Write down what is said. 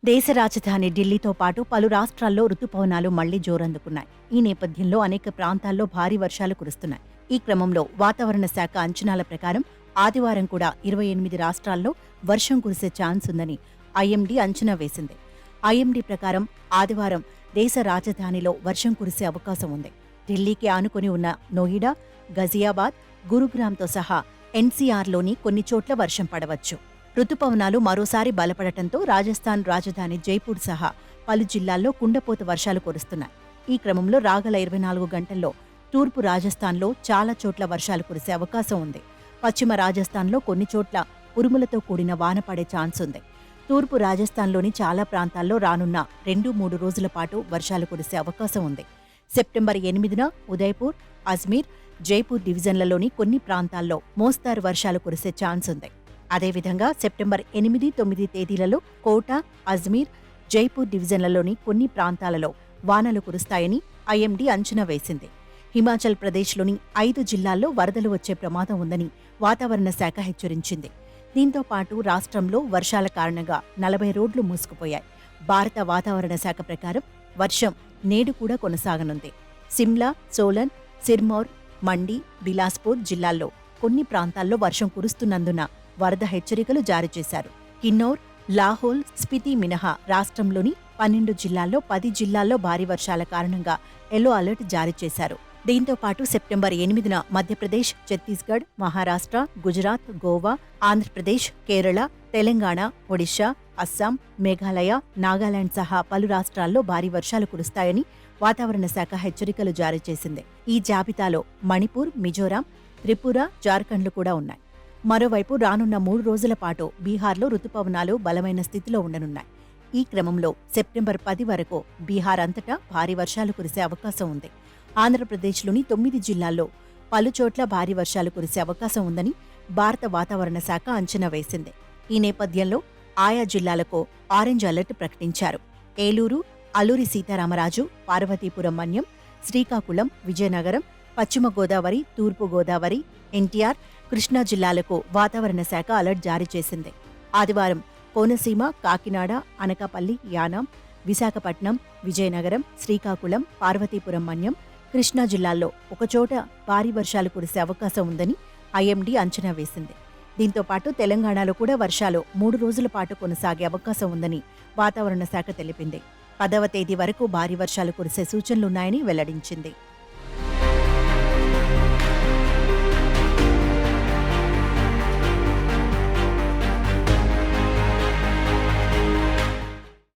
దేశ రాజధాని ఢిల్లీతో పాటు పలు రాష్ట్రాల్లో రుతుపవనాలు మళ్లీ జోరందుకున్నాయి. ఈ నేపథ్యంలో అనేక ప్రాంతాల్లో భారీ వర్షాలు కురుస్తున్నాయి. ఈ క్రమంలో వాతావరణ శాఖ అంచనాల ప్రకారం ఆదివారం కూడా 28 రాష్ట్రాల్లో వర్షం కురిసే ఛాన్స్ ఉందని ఐఎండీ అంచనా వేసింది. ఐఎండీ ప్రకారం ఆదివారం దేశ రాజధానిలో వర్షం కురిసే అవకాశం ఉంది. ఢిల్లీకి ఆనుకుని ఉన్న నోయిడా, గజియాబాద్, గురుగ్రామ్తో సహా ఎన్సీఆర్లోని కొన్ని చోట్ల వర్షం పడవచ్చు. రుతుపవనాలు మరోసారి బలపడటంతో రాజస్థాన్ రాజధాని జైపూర్ సహా పలు జిల్లాల్లో కుండపోత వర్షాలు కురుస్తున్నాయి. ఈ క్రమంలో రాగల 24 గంటల్లో తూర్పు రాజస్థాన్లో చాలా చోట్ల వర్షాలు కురిసే అవకాశం ఉంది. పశ్చిమ రాజస్థాన్లో కొన్ని చోట్ల ఉరుములతో కూడిన వాన పడే ఛాన్స్ ఉంది. తూర్పు రాజస్థాన్లోని చాలా ప్రాంతాల్లో రానున్న 2-3 రోజుల పాటు వర్షాలు కురిసే అవకాశం ఉంది. సెప్టెంబర్ 8న ఉదయ్పూర్, అజ్మీర్, జైపూర్ డివిజన్లలోని కొన్ని ప్రాంతాల్లో మోస్తారు వర్షాలు కురిసే ఛాన్స్ ఉంది. అదేవిధంగా సెప్టెంబర్ 8, 9 తేదీలలో కోటా, అజ్మీర్, జైపూర్ డివిజన్లలోని కొన్ని ప్రాంతాలలో వానలు కురుస్తాయని ఐఎండీ అంచనా వేసింది. హిమాచల్ ప్రదేశ్లోని 5 జిల్లాల్లో వరదలు వచ్చే ప్రమాదం ఉందని వాతావరణ శాఖ హెచ్చరించింది. దీంతో పాటు రాష్ట్రంలో వర్షాల కారణంగా 40 రోడ్లు మూసుకుపోయాయి. భారత వాతావరణ శాఖ ప్రకారం వర్షం నేడు కూడా కొనసాగనుంది. సిమ్లా, సోలన్, సిర్మౌర్, మండి, బిలాస్పూర్ జిల్లాల్లో కొన్ని ప్రాంతాల్లో వర్షం కురుస్తున్నందున వరద హెచ్చరికలు జారీ చేశారు. కిన్నౌర్, లాహోల్, స్పితి మినహా రాష్ట్రంలోని 12 జిల్లాల్లో 10 జిల్లాల్లో భారీ వర్షాల కారణంగా ఎల్లో అలర్ట్ జారీ చేశారు. దీంతో పాటు సెప్టెంబర్ 8న మధ్యప్రదేశ్, ఛత్తీస్గఢ్, మహారాష్ట్ర, గుజరాత్, గోవా, ఆంధ్రప్రదేశ్, కేరళ, తెలంగాణ, ఒడిశా, అస్సాం, మేఘాలయ, నాగాలాండ్ సహా పలు రాష్ట్రాల్లో భారీ వర్షాలు కురుస్తాయని వాతావరణ శాఖ హెచ్చరికలు జారీ చేసింది. ఈ జాబితాలో మణిపూర్, మిజోరాం, త్రిపుర, జార్ఖండ్లు కూడా ఉన్నాయి. మరోవైపు రానున్న 3 రోజుల పాటు బీహార్లో రుతుపవనాలు బలమైన స్థితిలో ఉండనున్నాయి. ఈ క్రమంలో సెప్టెంబర్ 10 వరకు బీహార్ అంతటా భారీ వర్షాలు కురిసే అవకాశం ఉంది. ఆంధ్రప్రదేశ్లోని 9 జిల్లాల్లో పలుచోట్ల భారీ వర్షాలు కురిసే అవకాశం ఉందని భారత వాతావరణ శాఖ అంచనా వేసింది. ఈ నేపథ్యంలో ఆయా జిల్లాలకు ఆరెంజ్ అలర్ట్ ప్రకటించారు. ఏలూరు, అల్లూరి సీతారామరాజు, పార్వతీపురం మన్యం, శ్రీకాకుళం, విజయనగరం, పశ్చిమ గోదావరి, తూర్పు గోదావరి, ఎన్టీఆర్, కృష్ణా జిల్లాలకు వాతావరణ శాఖ అలర్ట్ జారీ చేసింది. ఆదివారం కోనసీమ, కాకినాడ, అనకాపల్లి, యానాం, విశాఖపట్నం, విజయనగరం, శ్రీకాకుళం, పార్వతీపురం మన్యం, కృష్ణా జిల్లాల్లో ఒకచోట భారీ వర్షాలు కురిసే అవకాశం ఉందని ఐఎండీ అంచనా వేసింది. దీంతో పాటు తెలంగాణలో కూడా వర్షాలు 3 రోజుల పాటు కొనసాగే అవకాశం ఉందని వాతావరణ శాఖ తెలిపింది. 10వ తేదీ వరకు భారీ వర్షాలు కురిసే సూచనలున్నాయని వెల్లడించింది.